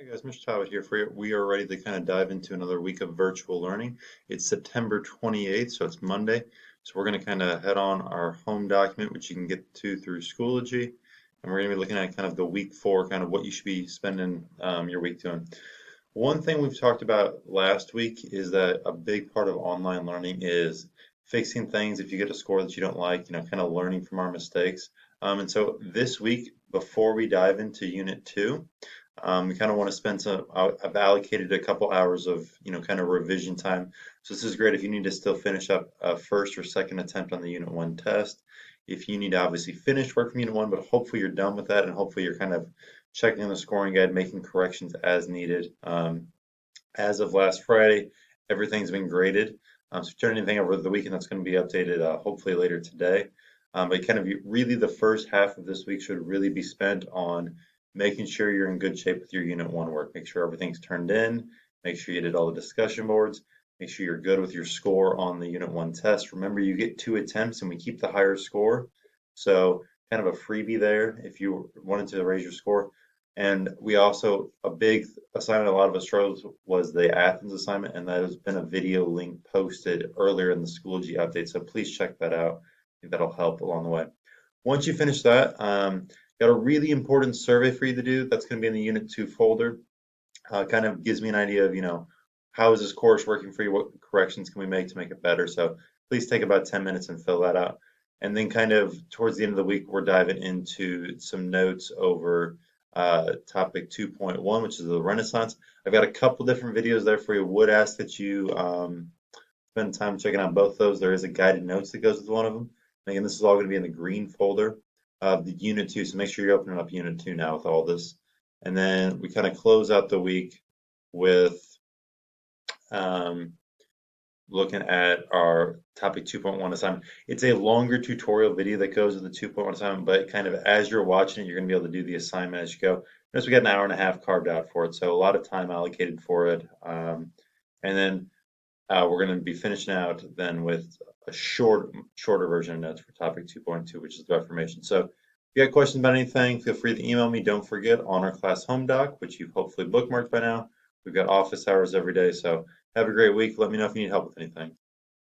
Hey guys, Mr. Talbot here for you. We are ready to kind of dive into another week of virtual learning. It's September 28th, so it's Monday. So we're going to kind of head on our home document, which you can get to through Schoology. And we're going to be looking at kind of the week four, kind of what you should be spending your week doing. One thing we've talked about last week is that a big part of online learning is fixing things if you get a score that you don't like, kind of learning from our mistakes. And so this week, before we dive into Unit 2, we kind of want to spend some, I've allocated a couple hours of, kind of revision time. So this is great if you need to still finish up a first or second attempt on the Unit 1 test. If you need to obviously finish work from Unit 1, but hopefully you're done with that and hopefully you're kind of checking the scoring guide, making corrections as needed. As of last Friday, everything's been graded. So if you turn anything over the weekend, that's going to be updated hopefully later today. But kind of really the first half of this week should really be spent on making sure you're in good shape with your Unit 1 work. Make sure everything's turned in. Make sure you did all the discussion boards. Make sure you're good with your score on the Unit 1 test. Remember, you get 2 attempts and we keep the higher score. So kind of a freebie there if you wanted to raise your score. And we also, a big assignment a lot of us struggled was the Athens assignment, and that has been a video link posted earlier in the Schoology update. So please check that out. I think that'll help along the way. Once you finish that, got a really important survey for you to do. That's going to be in the Unit 2 folder. Kind of gives me an idea of, how is this course working for you? What corrections can we make to make it better? So please take about 10 minutes and fill that out. And then kind of towards the end of the week, we're diving into some notes over topic 2.1, which is the Renaissance. I've got a couple different videos there for you. Would ask that you spend time checking out both those. There is a guided notes that goes with one of them. And again, this is all going to be in the green folder of the Unit 2. So make sure you're opening up Unit 2 now with all this. And then we kind of close out the week with looking at our topic 2.1 assignment. It's a longer tutorial video that goes with the 2.1 assignment, but kind of as you're watching it, you're going to be able to do the assignment as you go. Notice we got an hour and a half carved out for it, so a lot of time allocated for it. And then we're going to be finishing out then with a shorter version of notes for topic 2.2, which is the Reformation. So if you got questions about anything, feel free to email me. Don't forget on our class home doc, which you've hopefully bookmarked by now. We've got office hours every day, so have a great week. Let me know if you need help with anything.